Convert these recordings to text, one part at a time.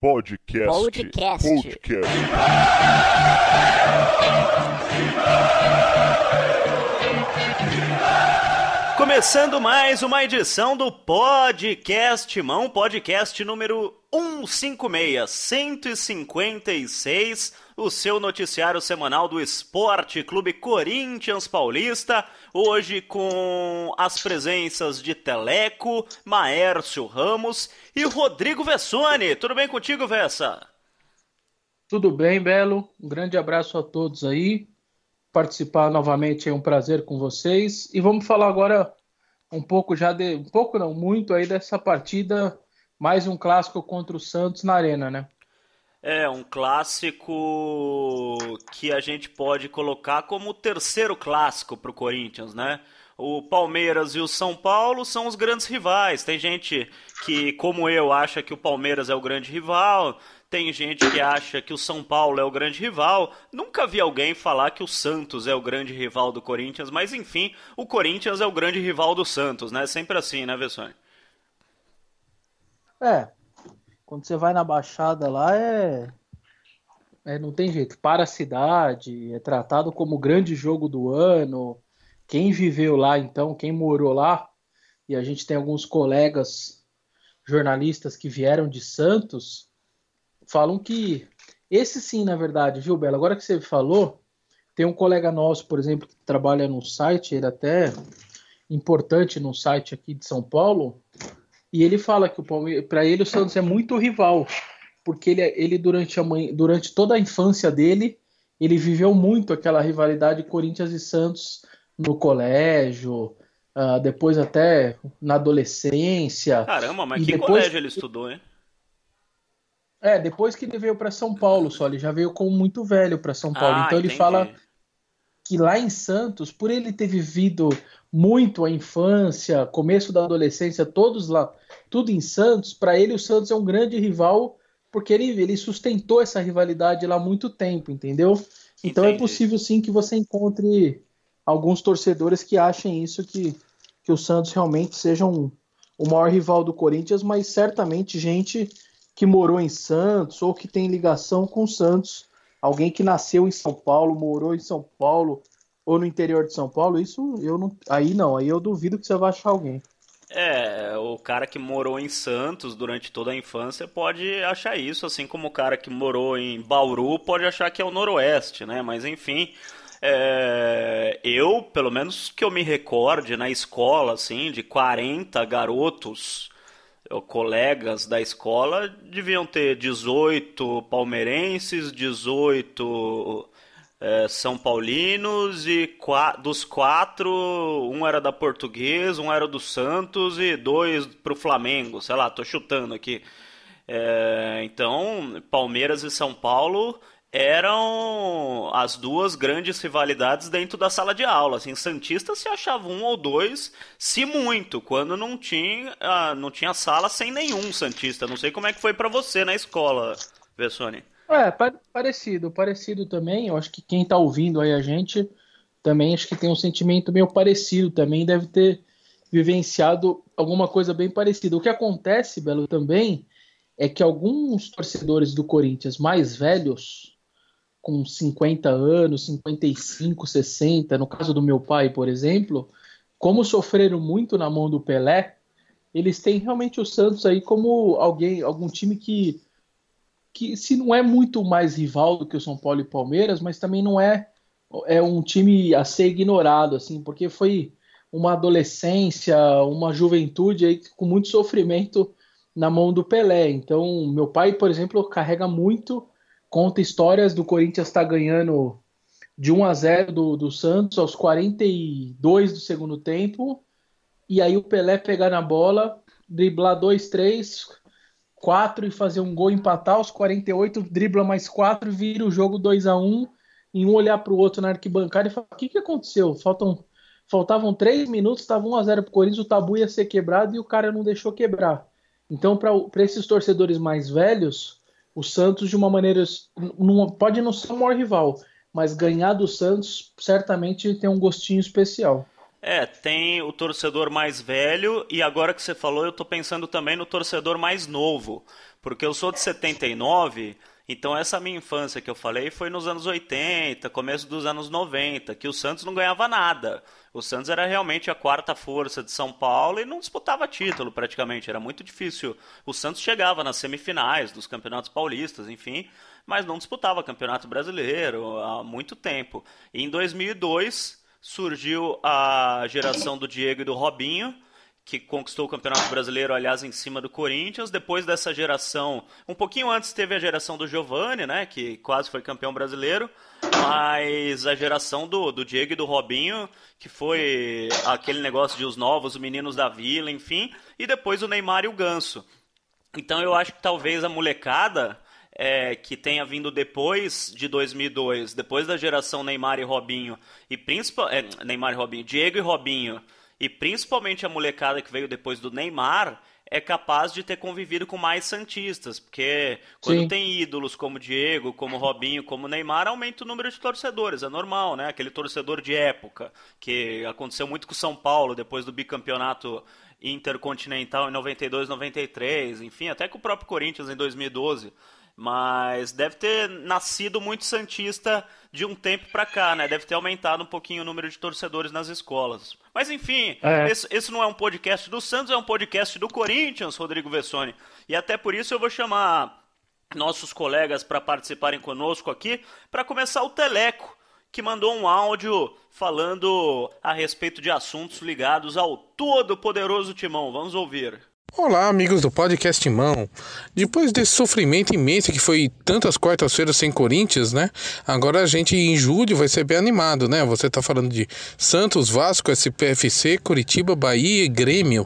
Podcast. Começando mais uma edição do Podcast Mão, podcast número 156, o seu noticiário semanal do Esporte Clube Corinthians Paulista, hoje com as presenças de Teleco, Maércio Ramos e Rodrigo Vessone. Tudo bem contigo, Vessa? Tudo bem, Belo. Um grande abraço a todos aí. Participar novamente é um prazer com vocês. E vamos falar agora muito aí dessa partida, mais um clássico contra o Santos na Arena, né? É um clássico que a gente pode colocar como o terceiro clássico para o Corinthians, né? O Palmeiras e o São Paulo são os grandes rivais. Tem gente que, como eu, acha que o Palmeiras é o grande rival. Tem gente que acha que o São Paulo é o grande rival. Nunca vi alguém falar que o Santos é o grande rival do Corinthians, mas enfim, o Corinthians é o grande rival do Santos, né? Sempre assim, né, Vessone? Quando você vai na Baixada lá, não tem jeito. Para a cidade, é tratado como o grande jogo do ano. Quem viveu lá, então, quem morou lá, e a gente tem alguns colegas jornalistas que vieram de Santos, falam que esse sim, na verdade, viu, Bela? Agora que você falou, tem um colega nosso, por exemplo, que trabalha no site, ele até importante no site aqui de São Paulo, e ele fala que para ele o Santos é muito rival, porque ele durante toda a infância dele, ele viveu muito aquela rivalidade Corinthians e Santos no colégio, depois até na adolescência. Caramba, mas E que depois, colégio ele estudou, hein? depois que ele veio para São Paulo, só ele já veio como muito velho para São Paulo. Ah, Então ele fala entendi. que lá em Santos, por ele ter vivido muito a infância, começo da adolescência, todos lá, tudo em Santos, para ele o Santos é um grande rival, porque ele sustentou essa rivalidade lá há muito tempo, entendeu? Então é Entendi. possível sim que você encontre alguns torcedores que achem isso, que o Santos realmente seja o maior rival do Corinthians, mas certamente gente que morou em Santos ou que tem ligação com o Santos, alguém que nasceu em São Paulo, morou em São Paulo ou no interior de São Paulo, isso eu não, aí eu duvido que você vai achar alguém. O cara que morou em Santos durante toda a infância pode achar isso, assim como o cara que morou em Bauru pode achar que é o Noroeste, né? Mas enfim, eu, pelo menos que eu me recorde, na escola, assim, de 40 garotos, colegas da escola, deviam ter 18 palmeirenses, 18 são paulinos e dos quatro, um era da Portuguesa, um era do Santos e dois pro Flamengo, sei lá, tô chutando aqui. Então, Palmeiras e São Paulo eram as duas grandes rivalidades dentro da sala de aula. Assim, Santista se achava um ou dois, se muito, quando não tinha sala sem nenhum Santista. Não sei como é que foi pra você na escola, Vessone. Parecido também. Eu acho que quem tá ouvindo aí a gente também acho que tem um sentimento meio parecido também, deve ter vivenciado alguma coisa bem parecida. O que acontece, Belo, também é que alguns torcedores do Corinthians mais velhos, com 50 anos, 55, 60, no caso do meu pai, por exemplo, como sofreram muito na mão do Pelé, eles têm realmente o Santos aí como algum time que se não é muito mais rival do que o São Paulo e Palmeiras, mas também não é um time a ser ignorado, assim, porque foi uma adolescência, uma juventude aí com muito sofrimento na mão do Pelé. Então, meu pai, por exemplo, carrega muito, conta histórias do Corinthians estar ganhando de 1-0 do Santos aos 42 do segundo tempo, e aí o Pelé pegar na bola, driblar 2, 3, 4 e fazer um gol, empatar aos 48, dribla mais 4, vira o jogo 2-1, e um olhar para o outro na arquibancada e falar: o que aconteceu? Faltavam 3 minutos, estava 1-0 para o Corinthians, o tabu ia ser quebrado e o cara não deixou quebrar. Então, para esses torcedores mais velhos, o Santos, de uma maneira, pode não ser o maior rival, mas ganhar do Santos certamente tem um gostinho especial. Tem o torcedor mais velho e agora que você falou, eu tô pensando também no torcedor mais novo, porque eu sou de 79, então essa minha infância que eu falei foi nos anos 80, começo dos anos 90, que o Santos não ganhava nada. O Santos era realmente a quarta força de São Paulo e não disputava título praticamente, era muito difícil. O Santos chegava nas semifinais dos campeonatos paulistas, enfim, mas não disputava campeonato brasileiro há muito tempo. E em 2002 surgiu a geração do Diego e do Robinho, que conquistou o Campeonato Brasileiro, aliás, em cima do Corinthians. Depois dessa geração, um pouquinho antes teve a geração do Giovani, né, que quase foi campeão brasileiro, mas a geração do Diego e do Robinho, que foi aquele negócio de os novos, os meninos da vila, enfim, e depois o Neymar e o Ganso. Então eu acho que talvez a molecada que tenha vindo depois de 2002, depois da geração Neymar e Robinho, Neymar e Robinho, Diego e Robinho, e principalmente a molecada que veio depois do Neymar, é capaz de ter convivido com mais santistas, porque quando Sim. tem ídolos como Diego, como Robinho, como Neymar, aumenta o número de torcedores, é normal, né? Aquele torcedor de época, que aconteceu muito com o São Paulo depois do bicampeonato intercontinental em 92, 93, enfim, até com o próprio Corinthians em 2012. Mas deve ter nascido muito santista de um tempo pra cá, né? Deve ter aumentado um pouquinho o número de torcedores nas escolas. Mas enfim, É. esse não é um podcast do Santos, é um podcast do Corinthians, Rodrigo Vessoni. E até por isso eu vou chamar nossos colegas para participarem conosco aqui, para começar o Teleco, que mandou um áudio falando a respeito de assuntos ligados ao todo-poderoso Timão. Vamos ouvir. Olá, amigos do Podcast Mão. Depois desse sofrimento imenso que foi tantas quartas-feiras sem Corinthians, né? Agora a gente em julho vai ser bem animado, né? Você tá falando de Santos, Vasco, SPFC, Curitiba, Bahia e Grêmio.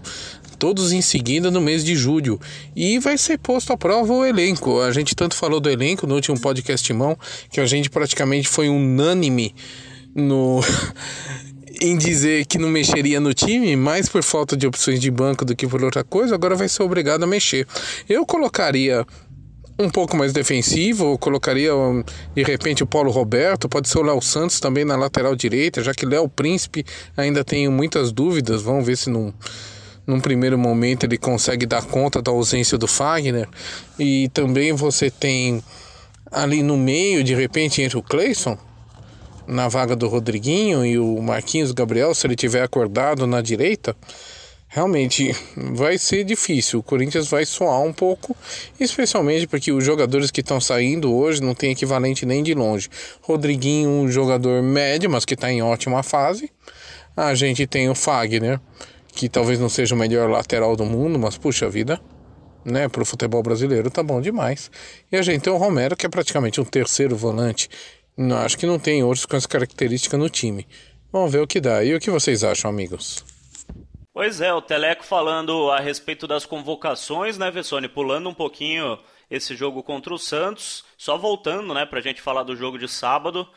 Todos em seguida no mês de julho. E vai ser posto à prova o elenco. A gente tanto falou do elenco no último Podcast Mão, que a gente praticamente foi unânime no... em dizer que não mexeria no time, mais por falta de opções de banco do que por outra coisa, agora vai ser obrigado a mexer. Eu colocaria um pouco mais defensivo, eu colocaria de repente o Paulo Roberto, pode ser o Léo Santos também na lateral direita, já que Léo Príncipe ainda tenho muitas dúvidas, vamos ver se num primeiro momento ele consegue dar conta da ausência do Fagner. E também você tem ali no meio, de repente, entre o Cleison na vaga do Rodriguinho e o Marquinhos Gabriel, se ele tiver acordado na direita, realmente vai ser difícil. O Corinthians vai suar um pouco, especialmente porque os jogadores que estão saindo hoje não tem equivalente nem de longe. Rodriguinho, um jogador médio, mas que está em ótima fase. A gente tem o Fagner, que talvez não seja o melhor lateral do mundo, mas puxa vida, né, pro futebol brasileiro tá bom demais. E a gente tem o Romero, que é praticamente um terceiro volante. Não, acho que não tem outros com essa característica no time. Vamos ver o que dá. E o que vocês acham, amigos? Pois é, o Teleco falando a respeito das convocações, né, Vessone? Pulando um pouquinho esse jogo contra o Santos, só voltando, né, pra gente falar do jogo de sábado,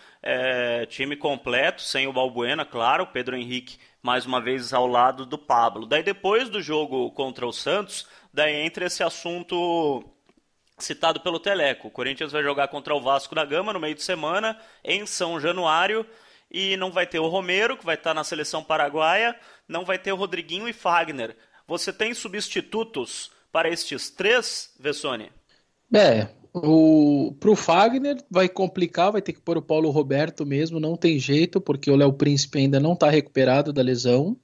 time completo, sem o Balbuena, claro, o Pedro Henrique mais uma vez ao lado do Pablo. Daí depois do jogo contra o Santos, daí entra esse assunto citado pelo Teleco. O Corinthians vai jogar contra o Vasco da Gama no meio de semana, em São Januário, e não vai ter o Romero, que vai estar na seleção paraguaia, não vai ter o Rodriguinho e Fagner. Você tem substitutos para estes três, Vessone? Pro Fagner vai complicar, vai ter que pôr o Paulo Roberto mesmo, não tem jeito, porque o Léo Príncipe ainda não está recuperado da lesão,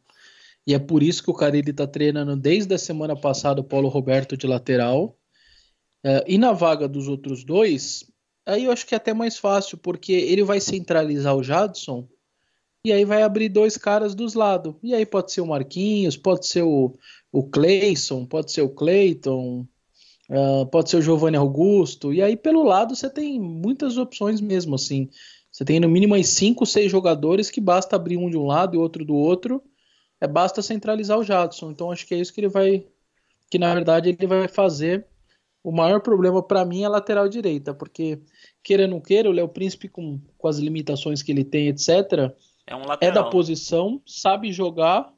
e é por isso que o Carille está treinando desde a semana passada o Paulo Roberto de lateral. E na vaga dos outros dois, aí eu acho que é até mais fácil, porque ele vai centralizar o Jadson e aí vai abrir dois caras dos lados. E aí pode ser o Marquinhos, pode ser o Cleison, pode ser o Cleiton, pode ser o Giovanni Augusto. E aí pelo lado você tem muitas opções mesmo, assim. Você tem no mínimo aí 5, 6 jogadores que basta abrir um de um lado e outro do outro. Basta centralizar o Jadson. Então acho que é isso que na verdade ele vai fazer. O maior problema para mim é a lateral direita, porque, queira ou não queira, o Léo Príncipe, com as limitações que ele tem, etc., É um é lateral, da né? posição, sabe jogar,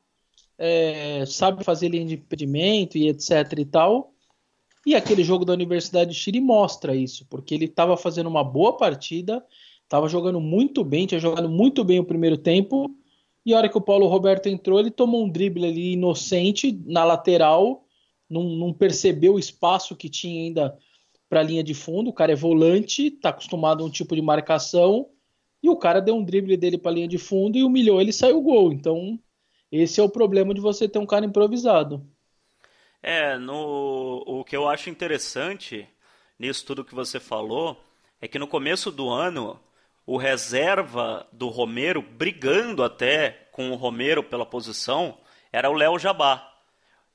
sabe fazer linha de impedimento e etc e tal. E aquele jogo da Universidade de Chile mostra isso, porque ele estava fazendo uma boa partida, estava jogando muito bem, tinha jogado muito bem o primeiro tempo, E a hora que o Paulo Roberto entrou, ele tomou um drible ali inocente na lateral, não percebeu o espaço que tinha ainda para a linha de fundo. O cara é volante, está acostumado a um tipo de marcação, e o cara deu um drible dele para a linha de fundo e humilhou ele e saiu o gol. Então, esse é o problema de você ter um cara improvisado. O que eu acho interessante nisso tudo que você falou é que no começo do ano, o reserva do Romero, brigando até com o Romero pela posição, era o Léo Jabá.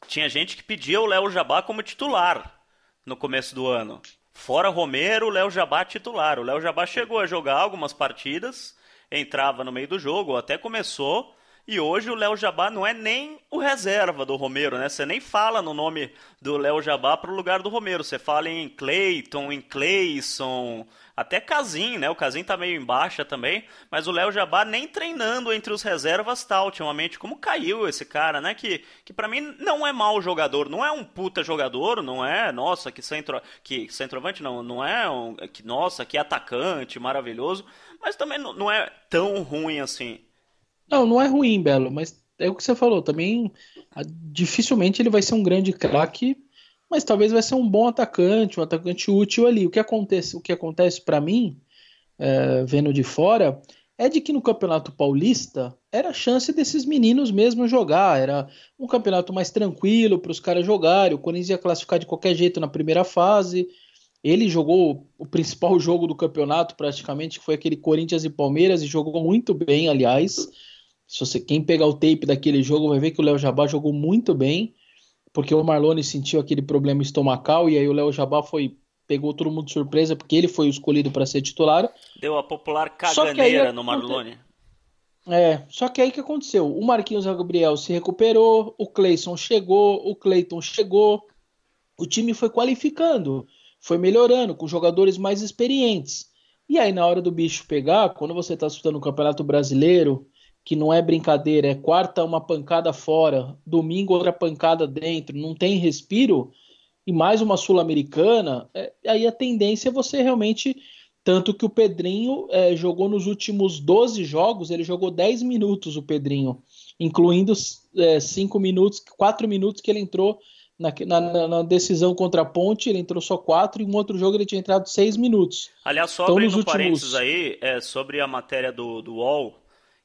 Tinha gente que pedia o Léo Jabá como titular no começo do ano. Fora Romero, o Léo Jabá titular. O Léo Jabá chegou a jogar algumas partidas, entrava no meio do jogo, até começou. E hoje o Léo Jabá não é nem o reserva do Romero, né? Você nem fala no nome do Léo Jabá pro lugar do Romero. Você fala em Cleiton, em Cleison, até Casim, né? O Casim tá meio em baixa também. Mas o Léo Jabá nem treinando entre os reservas tá ultimamente. Como caiu esse cara, né? Que para mim não é mau jogador. Não é um puta jogador, não é, nossa, que centroavante não é nossa, que atacante maravilhoso. Mas também não é tão ruim assim. Não, não é ruim, Belo, mas é o que você falou. Também dificilmente ele vai ser um grande craque, mas talvez vai ser um bom atacante, um atacante útil ali. O que acontece para mim, vendo de fora, é de que no Campeonato Paulista era a chance desses meninos mesmo jogar. Era um campeonato mais tranquilo para os caras jogarem. O Corinthians ia classificar de qualquer jeito na primeira fase. Ele jogou o principal jogo do campeonato, praticamente, que foi aquele Corinthians e Palmeiras, e jogou muito bem, aliás. Quem pegar o tape daquele jogo vai ver que o Léo Jabá jogou muito bem, porque o Marlone sentiu aquele problema estomacal, e aí o Léo Jabá pegou todo mundo de surpresa, porque ele foi o escolhido para ser titular. Deu a popular Só que aí caganeira no Marlone. só que aí o que aconteceu? O Marquinhos Gabriel se recuperou, o Cleison chegou, o Cleiton chegou, o time foi qualificando, foi melhorando, com jogadores mais experientes. E aí, na hora do bicho pegar, quando você está disputando o Campeonato Brasileiro, que não é brincadeira, é quarta uma pancada fora, domingo outra pancada dentro, não tem respiro, e mais uma Sul-Americana, aí a tendência é você realmente. Tanto que o Pedrinho jogou nos últimos 12 jogos, ele jogou 10 minutos, o Pedrinho, incluindo 5 minutos, 4 minutos que ele entrou na decisão contra a Ponte, ele entrou só 4, e em um outro jogo ele tinha entrado 6 minutos. Aliás, só Então, abrindo nos parênteses últimos. aí, sobre a matéria do UOL,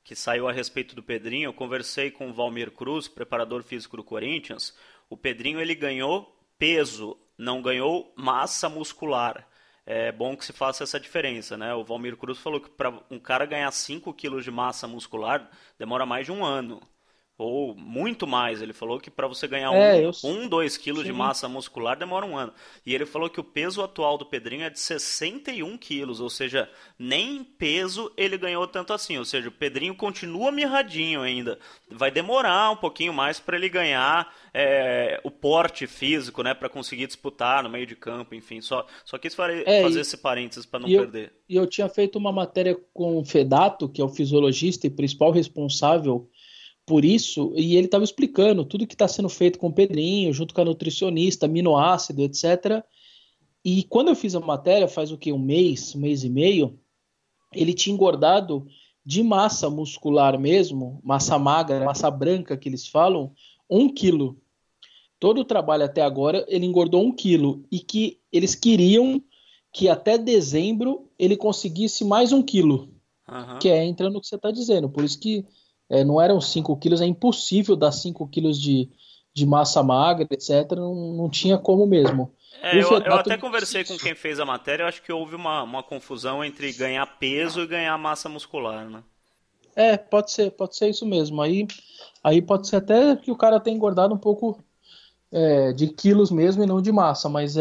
que saiu a respeito do Pedrinho, eu conversei com o Valmir Cruz, preparador físico do Corinthians. O Pedrinho, ele ganhou peso, não ganhou massa muscular. É bom que se faça essa diferença, né? O Valmir Cruz falou que para um cara ganhar 5 quilos de massa muscular demora mais de um ano. Ou muito mais. Ele falou que para você ganhar Eu 2 quilos de sim. massa muscular demora um ano. E ele falou que o peso atual do Pedrinho é de 61 quilos. Ou seja, nem em peso ele ganhou tanto assim. Ou seja, o Pedrinho continua mirradinho ainda. Vai demorar um pouquinho mais para ele ganhar o porte físico, né? Para conseguir disputar no meio de campo, enfim. Só quis fazer E, esse parênteses para não e, eu, perder. e eu tinha feito uma matéria com o Fedato, que é o fisiologista e principal responsável por isso, e ele estava explicando tudo que está sendo feito com o Pedrinho, junto com a nutricionista, aminoácido, etc. E quando eu fiz a matéria, faz o quê? Um mês e meio, ele tinha engordado de massa muscular mesmo, massa magra, massa branca que eles falam, 1 quilo. Todo o trabalho até agora, ele engordou 1 quilo. E que eles queriam que até dezembro ele conseguisse mais 1 quilo. Aham. Que entra no que você está dizendo. Por isso que não eram 5 quilos, é impossível dar 5 quilos de massa magra, etc. Não tinha como mesmo. O Eu Fedato até me disse conversei com isso. quem fez a matéria, eu acho que houve uma confusão entre ganhar peso e ganhar massa muscular, né? Pode ser isso mesmo. Aí pode ser até que o cara tenha engordado um pouco de quilos mesmo e não de massa, mas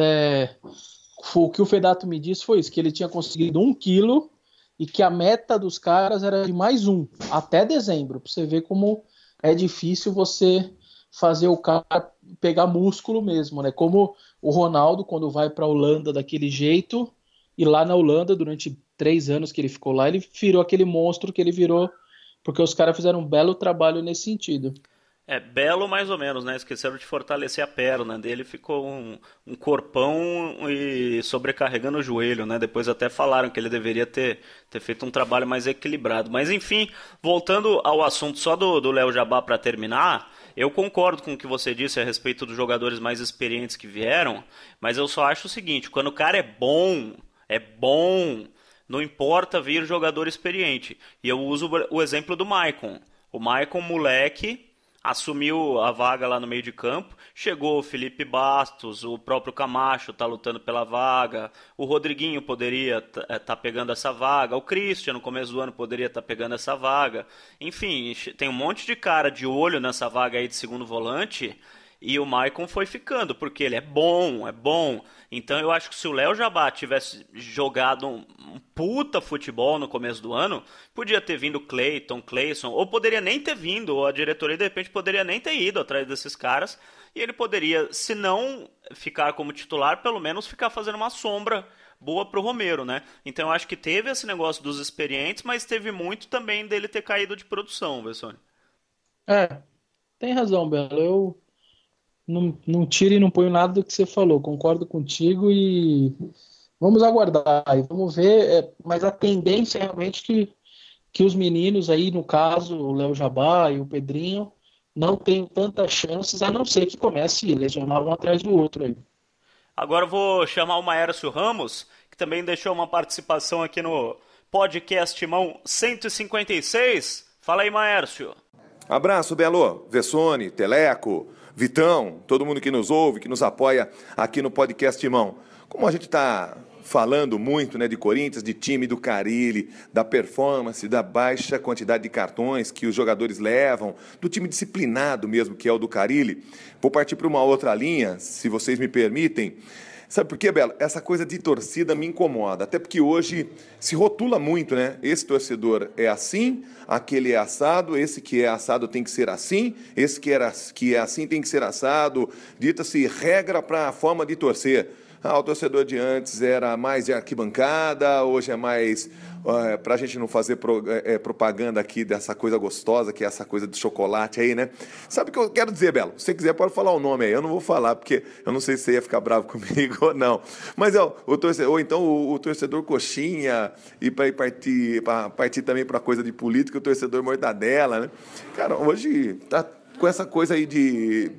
o que o Fedato me disse foi isso, que ele tinha conseguido 1 quilo e que a meta dos caras era de mais um, até dezembro, pra você ver como é difícil você fazer o cara pegar músculo mesmo, né? Como o Ronaldo, quando vai pra Holanda daquele jeito, e lá na Holanda, durante 3 anos que ele ficou lá, ele virou aquele monstro que ele virou, porque os caras fizeram um belo trabalho nesse sentido. É, belo mais ou menos, né? Esqueceram de fortalecer a perna dele, ficou um corpão e sobrecarregando o joelho, né? Depois até falaram que ele deveria ter feito um trabalho mais equilibrado. Mas enfim, voltando ao assunto só do Léo Jabá para terminar, eu concordo com o que você disse a respeito dos jogadores mais experientes que vieram, mas eu só acho o seguinte, quando o cara é bom, não importa vir jogador experiente. E eu uso o exemplo do Maicon. O Maicon, moleque, assumiu a vaga lá no meio de campo, chegou o Felipe Bastos, o próprio Camacho está lutando pela vaga, o Rodriguinho poderia tá pegando essa vaga, o Christian no começo do ano poderia estar pegando essa vaga, enfim, tem um monte de cara de olho nessa vaga aí de segundo volante, e o Maicon foi ficando, porque ele é bom, é bom. Então eu acho que se o Léo Jabá tivesse jogado um puta futebol no começo do ano, podia ter vindo Cleison, ou poderia nem ter vindo, ou a diretoria de repente poderia nem ter ido atrás desses caras, e ele poderia, se não ficar como titular, pelo menos ficar fazendo uma sombra boa pro Romero, né? Então eu acho que teve esse negócio dos experientes, mas teve muito também dele ter caído de produção, Vessone. É, tem razão, Belo. Eu não tiro e não ponho nada do que você falou. Concordo contigo e vamos aguardar e vamos ver. Mas a tendência é realmente que os meninos aí, no caso, o Léo Jabá e o Pedrinho, não tenham tantas chances, a não ser que comece a lesionar um atrás do outro aí. Agora eu vou chamar o Maércio Ramos, que também deixou uma participação aqui no podcast Mão 156. Fala aí, Maércio. Abraço, Belo, Vessone, Teleco, Vitão, todo mundo que nos ouve, que nos apoia aqui no podcast Mão. Como a gente está falando muito, né, de Corinthians, de time do Carille, da performance, da baixa quantidade de cartões que os jogadores levam, do time disciplinado mesmo, que é o do Carille, vou partir para uma outra linha, se vocês me permitem. Sabe por quê, Belo? Essa coisa de torcida me incomoda, até porque hoje se rotula muito, né? Esse torcedor é assim, aquele é assado, esse que é assado tem que ser assim, esse que é assim tem que ser assado, dita-se regra para a forma de torcer. O torcedor de antes era mais de arquibancada, hoje é mais, para a gente não fazer propaganda aqui dessa coisa gostosa, que é essa coisa de chocolate aí, né? Sabe o que eu quero dizer, Belo? Se você quiser pode falar o nome aí, eu não vou falar, porque eu não sei se você ia ficar bravo comigo ou não. Mas o torcedor, ou então o torcedor coxinha, e para partir também para coisa de política, o torcedor mortadela, né? Cara, hoje tá com essa coisa aí de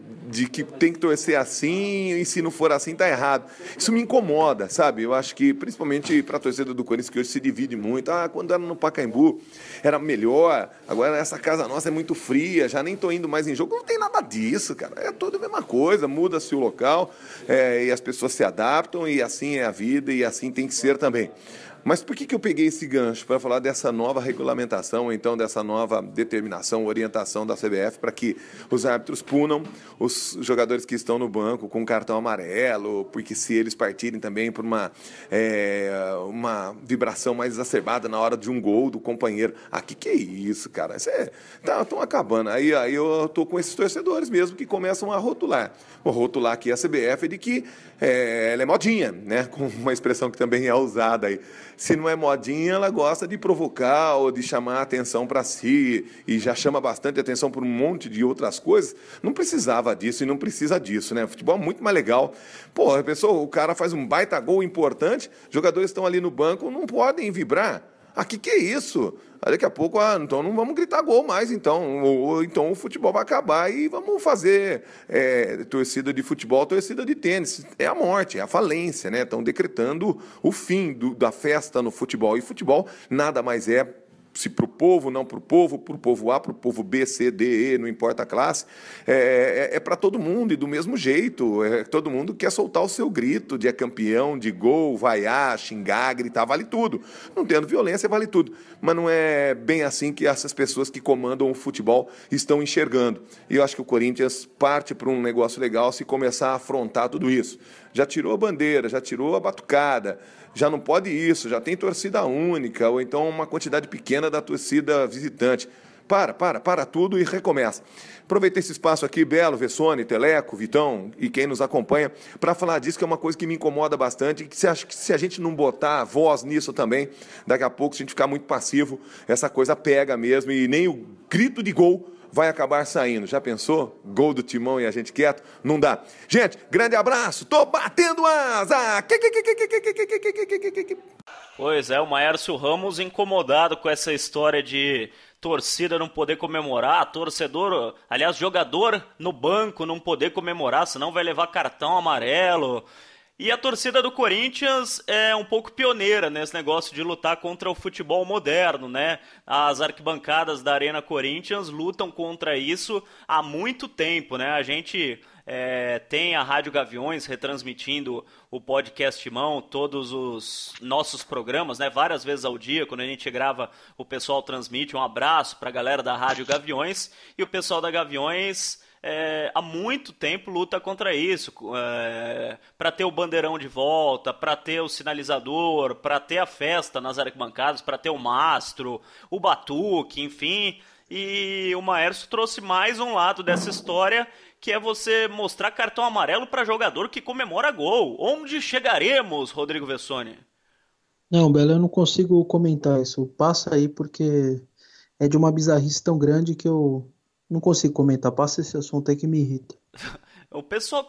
que tem que torcer assim e se não for assim tá errado. Isso me incomoda, sabe? Eu acho que principalmente para a torcida do Corinthians, que hoje se divide muito. Quando era no Pacaembu era melhor, agora essa casa nossa é muito fria, já nem tô indo mais em jogo. Não tem nada disso, cara. É tudo a mesma coisa, muda-se o local e as pessoas se adaptam e assim é a vida e assim tem que ser também. Mas por que eu peguei esse gancho para falar dessa nova regulamentação, ou então dessa nova determinação, orientação da CBF para que os árbitros punam os jogadores que estão no banco com cartão amarelo, porque se eles partirem também por uma vibração mais exacerbada na hora de um gol do companheiro. Que é isso, cara? Estão acabando. Aí eu tô com esses torcedores mesmo que começam a rotular. Vou rotular aqui a CBF de que ela é modinha, né? Com uma expressão que também é usada aí. Se não é modinha, ela gosta de provocar ou de chamar a atenção para si e já chama bastante atenção por um monte de outras coisas. Não precisava disso e não precisa disso, né? O futebol é muito mais legal. Pô, a pessoa, o cara faz um baita gol importante, jogadores estão ali no banco, não podem vibrar. Que é isso? Daqui a pouco, então não vamos gritar gol mais, então. Ou então o futebol vai acabar e vamos fazer torcida de futebol, torcida de tênis. É a morte, é a falência, né? Estão decretando o fim da festa no futebol. E futebol nada mais é, se para o povo, não para o povo A, para o povo B, C, D, E, não importa a classe, é para todo mundo e do mesmo jeito. Todo mundo quer soltar o seu grito de campeão, de gol, vaiar, xingar, gritar, vale tudo. Não tendo violência, vale tudo. Mas não é bem assim que essas pessoas que comandam o futebol estão enxergando. E eu acho que o Corinthians parte para um negócio legal se começar a afrontar tudo isso. Já tirou a bandeira, já tirou a batucada, já não pode isso, já tem torcida única, ou então uma quantidade pequena da torcida visitante. Para tudo e recomeça. Aproveitei esse espaço aqui, Belo, Vessone, Teleco, Vitão e quem nos acompanha, para falar disso, que é uma coisa que me incomoda bastante, e que se a gente não botar voz nisso também, daqui a pouco, se a gente ficar muito passivo, essa coisa pega mesmo, e nem o grito de gol vai acabar saindo. Já pensou? Gol do Timão e a gente quieto? Não dá. Gente, grande abraço. Tô batendo asa. Pois é, o Maércio Ramos incomodado com essa história de torcida não poder comemorar, torcedor, aliás, jogador no banco não poder comemorar, senão vai levar cartão amarelo. E a torcida do Corinthians é um pouco pioneira nesse negócio de lutar contra o futebol moderno, né? As arquibancadas da Arena Corinthians lutam contra isso há muito tempo, né? A gente tem a Rádio Gaviões retransmitindo o podcast Mão, todos os nossos programas, né? Várias vezes ao dia, quando a gente grava, o pessoal transmite. Um abraço para a galera da Rádio Gaviões. E o pessoal da Gaviões há muito tempo luta contra isso, para ter o bandeirão de volta, para ter o sinalizador, para ter a festa nas arquibancadas, para ter o mastro, o batuque, enfim. E o Maércio trouxe mais um lado dessa história, que é você mostrar cartão amarelo para jogador que comemora gol. Onde chegaremos, Rodrigo Vessoni? Não, Bela, eu não consigo comentar isso. Passa aí porque é de uma bizarrice tão grande que eu não consigo comentar. Passa esse assunto aí que me irrita. O pessoal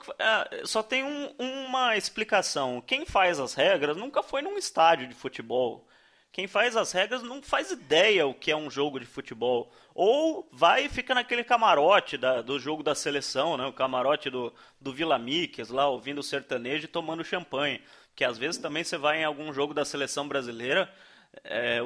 só tem uma explicação. Quem faz as regras nunca foi num estádio de futebol. Quem faz as regras não faz ideia o que é um jogo de futebol. Ou vai e fica naquele camarote do jogo da seleção, né? O camarote do Vila Miques, lá ouvindo o sertanejo e tomando champanhe. Que às vezes também você vai em algum jogo da seleção brasileira.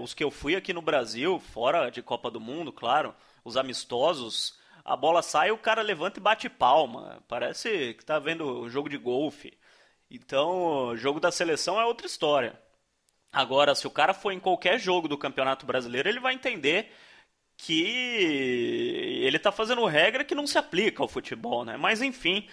Os que eu fui aqui no Brasil, fora de Copa do Mundo, claro, os amistosos, a bola sai, o cara levanta e bate palma. Parece que tá vendo um jogo de golfe. Então, o jogo da seleção é outra história. Agora, se o cara for em qualquer jogo do Campeonato Brasileiro, ele vai entender que ele tá fazendo regra que não se aplica ao futebol, né? Mas enfim,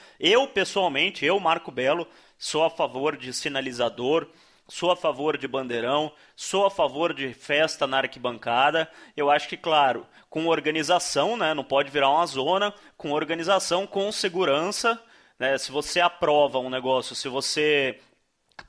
pessoalmente, Marco Belo, sou a favor de sinalizador, sou a favor de bandeirão, sou a favor de festa na arquibancada. Eu acho que, claro, com organização, né? Não pode virar uma zona, com organização, com segurança, né? Se você aprova um negócio, se você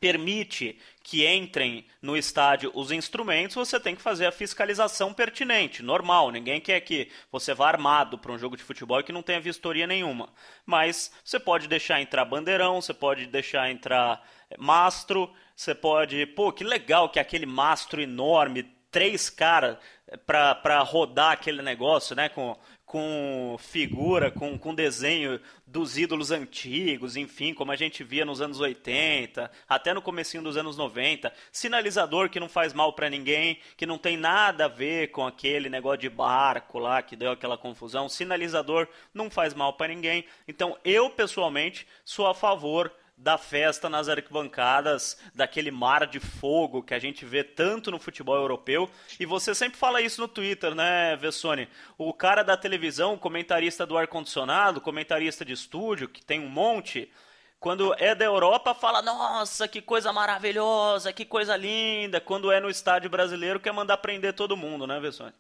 permite que entrem no estádio os instrumentos, você tem que fazer a fiscalização pertinente, normal. Ninguém quer que você vá armado para um jogo de futebol e que não tenha vistoria nenhuma. Mas você pode deixar entrar bandeirão, você pode deixar entrar mastro, você pode... Pô, que legal que aquele mastro enorme, 3 caras para rodar aquele negócio, né, com figura, com desenho dos ídolos antigos, enfim, como a gente via nos anos 80, até no comecinho dos anos 90, sinalizador que não faz mal para ninguém, que não tem nada a ver com aquele negócio de barco lá que deu aquela confusão, sinalizador não faz mal para ninguém. Então eu pessoalmente sou a favor da festa nas arquibancadas, daquele mar de fogo que a gente vê tanto no futebol europeu. E você sempre fala isso no Twitter, né, Vessoni? O cara da televisão, o comentarista do ar-condicionado, comentarista de estúdio, que tem um monte, quando é da Europa, fala, nossa, que coisa maravilhosa, que coisa linda. Quando é no estádio brasileiro, quer mandar prender todo mundo, né, Vessoni?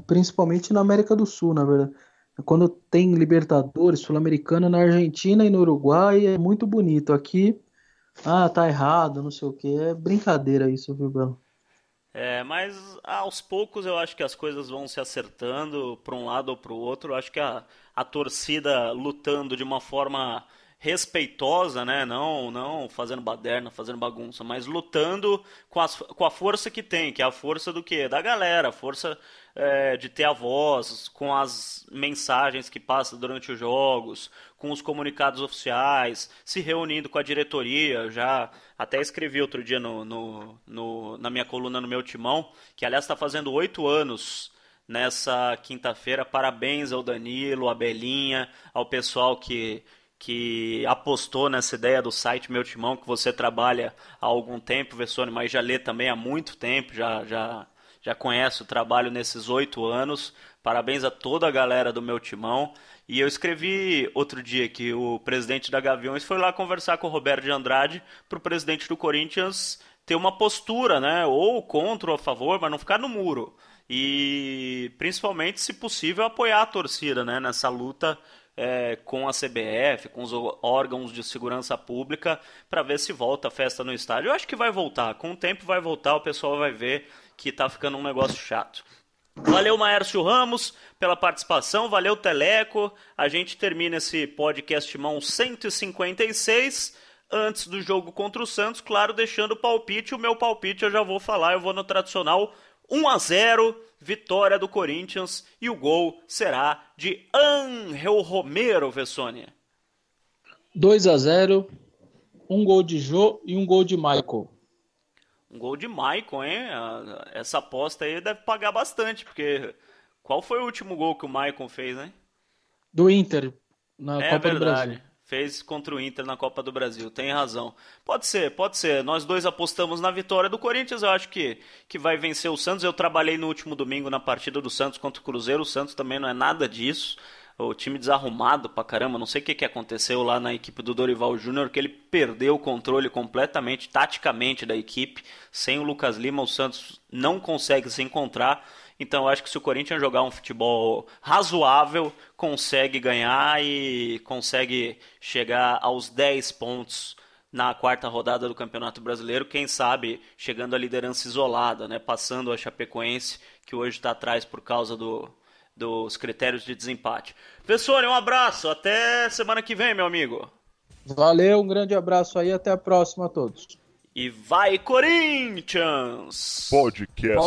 Principalmente na América do Sul, na verdade. Quando tem Libertadores, Sul-Americana na Argentina e no Uruguai, é muito bonito. Aqui, tá errado, não sei o que. É brincadeira isso, viu, Belo? Mas aos poucos eu acho que as coisas vão se acertando para um lado ou para o outro. Eu acho que a torcida lutando de uma forma respeitosa, né? Não fazendo baderna, fazendo bagunça, mas lutando com a força que tem, que é a força do quê? Da galera, a força de ter a voz, com as mensagens que passam durante os jogos, com os comunicados oficiais, se reunindo com a diretoria. Já até escrevi outro dia na minha coluna no meu Timão, que aliás está fazendo 8 anos nessa quinta-feira. Parabéns ao Danilo, à Belinha, ao pessoal que apostou nessa ideia do site Meu Timão, que você trabalha há algum tempo, Vessoni, mas já lê também há muito tempo, já conhece o trabalho nesses 8 anos. Parabéns a toda a galera do Meu Timão. E eu escrevi outro dia que o presidente da Gaviões foi lá conversar com o Roberto de Andrade para o presidente do Corinthians ter uma postura, né, ou contra ou a favor, mas não ficar no muro. E principalmente, se possível, apoiar a torcida, né, nessa luta com a CBF, com os órgãos de segurança pública, para ver se volta a festa no estádio. Eu acho que vai voltar, com o tempo vai voltar, o pessoal vai ver que tá ficando um negócio chato. Valeu, Maércio Ramos, pela participação. Valeu, Teleco. A gente termina esse podcast mão 156 antes do jogo contra o Santos, claro, deixando o palpite. O meu palpite eu já vou falar, eu vou no tradicional 1-0, vitória do Corinthians, e o gol será de Ángel Romero, Vessone. 2-0, um gol de Jô e um gol de Michael. Um gol de Michael, hein? Essa aposta aí deve pagar bastante, porque qual foi o último gol que o Michael fez, né? Do Inter, na Copa do Brasil. Fez contra o Inter na Copa do Brasil, tem razão. Pode ser. Nós dois apostamos na vitória do Corinthians, eu acho que vai vencer o Santos. Eu trabalhei no último domingo na partida do Santos contra o Cruzeiro, o Santos também não é nada disso. O time desarrumado pra caramba, não sei o que aconteceu lá na equipe do Dorival Júnior, que ele perdeu o controle completamente, taticamente, da equipe. Sem o Lucas Lima, o Santos não consegue se encontrar. Então eu acho que se o Corinthians jogar um futebol razoável, consegue ganhar e consegue chegar aos 10 pontos na quarta rodada do Campeonato Brasileiro. Quem sabe chegando à liderança isolada, né? Passando a Chapecoense, que hoje está atrás por causa dos critérios de desempate. Vessone, um abraço, até semana que vem, meu amigo. Valeu, um grande abraço aí, até a próxima a todos. E vai, Corinthians! Podcast.